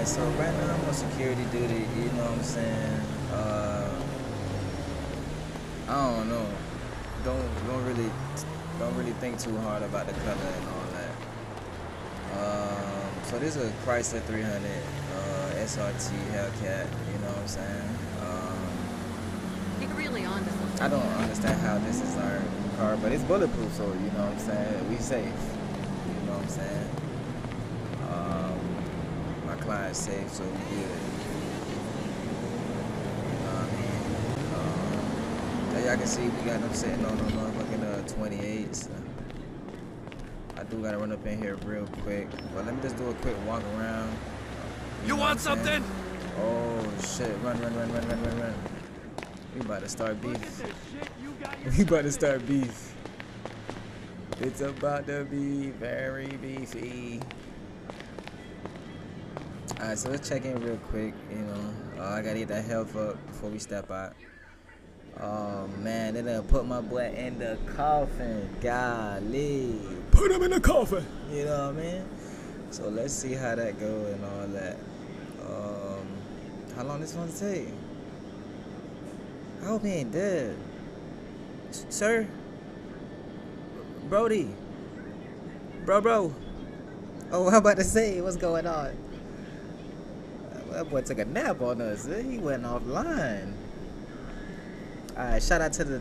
Alright, so right now I'm on security duty, you know what I'm saying? I don't know. Don't really think too hard about the color and all that. So this is a Chrysler 300 SRT Hellcat, you know what I'm saying? You're really on to something. I don't understand how this is our car, but it's bulletproof, so you know what I'm saying? We safe. You know what I'm saying? My client's safe, so we good. You know what I mean? As y'all can see, we got them sitting on the motherfucking 28s. I do gotta run up in here real quick, but let me just do a quick walk around. You want something? Oh shit! Run! We about to start beef. We about to start beef. It's about to be very beefy. Alright, so let's check in real quick. You know, I gotta get that health up before we step out. Oh man, they done put my boy in the coffin. Golly. Put him in the coffin. You know what I mean? So let's see how that go and all that. How long this gonna take? I hope he ain't dead. Sir? Brody? Bro. Oh, how about to say, what's going on? That boy took a nap on us. He went offline. Alright, shout out to the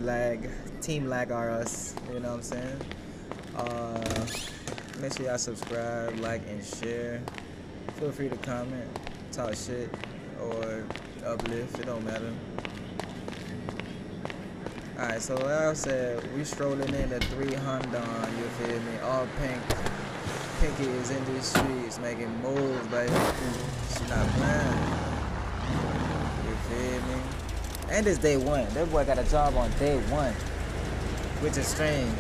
Team Lag RS. You know what I'm saying? Make sure y'all subscribe, like, and share. Feel free to comment, talk shit, or uplift. It don't matter. Alright, so like I said, we strolling in the 3 Honda, you feel me? All pink. Pinky is in these streets making moves, baby. She not playing. You feel me? And it's day one. That boy got a job on day one, which is strange.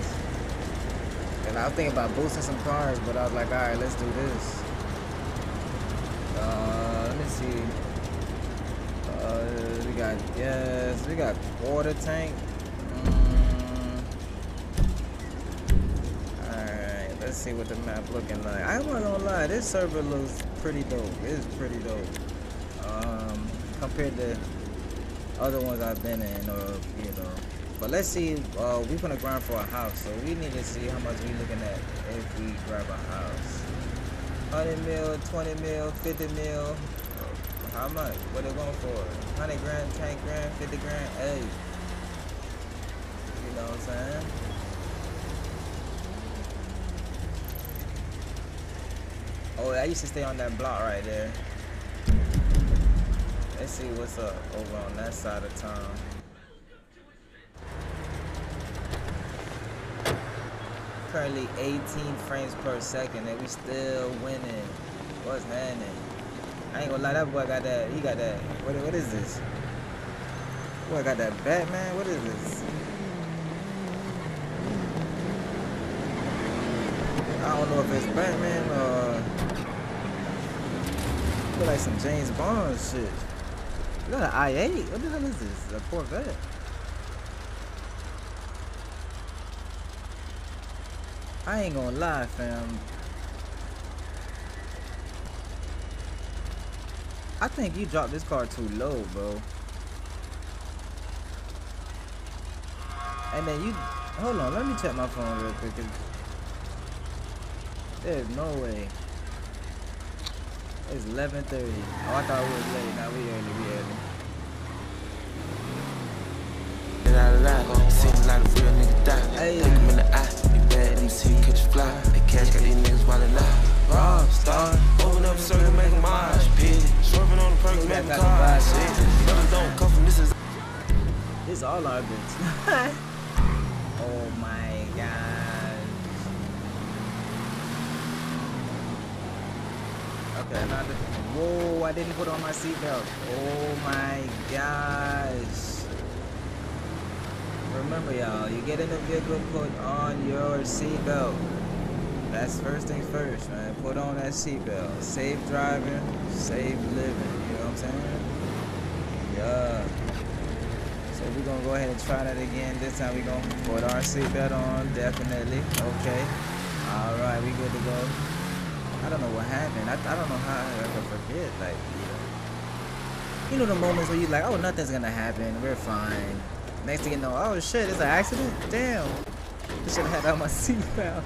And I was thinking about boosting some cars, but I was like, alright, let's do this. Let me see. We got water tank. Alright, let's see what the map looking like. I ain't gonna lie, this server looks pretty dope. It's pretty dope. Compared to other ones I've been in, or you know. But let's see, we gonna grind for a house, so we need to see how much we looking at if we grab a house. 100 mil, 20 mil, 50 mil. How much? What they going for? 100 grand, 10 grand, 50 grand. Hey, you know what I'm saying? Oh, I used to stay on that block right there. Let's see what's up over on that side of town. Currently 18 frames per second and we still winning. What's happening? I ain't gonna lie, that boy got that, he got that, what is this? Boy got that Batman, what is this? I don't know if it's Batman or feel like some James Bond shit. You got an I-8? What the hell is this? A Corvette? I ain't gonna lie, fam. I think you dropped this car too low, bro. And then you... Hold on, let me check my phone real quick. There's no way. It's 11:30. Oh, I thought we was late. Now we early. Seems like a real nigga die. Hey. Look him in the eye. Be bad, let me see you catch a fly. They cash got these niggas wildin' out. Rob, star, open up a circle, make a mosh pit. Swerving on the perk, make a car. Shit, brothers don't come from this is. This is all our bits. Oh my god. Okay, now the... Whoa, I didn't put on my seatbelt. Oh my gosh. Remember, y'all, you get in the vehicle, put on your seatbelt. That's first things first, man. Put on that seatbelt. Safe driving, safe living. You know what I'm saying? Yeah. So we're gonna go ahead and try that again. This time we're gonna put our seatbelt on, definitely. Okay. Alright, we good to go. I don't know what happened. I don't know how I could forget. Like, you know the moments where you like, oh, nothing's gonna happen. We're fine. Next thing you know, oh shit, it's an accident. Damn. I should have had on my seatbelt.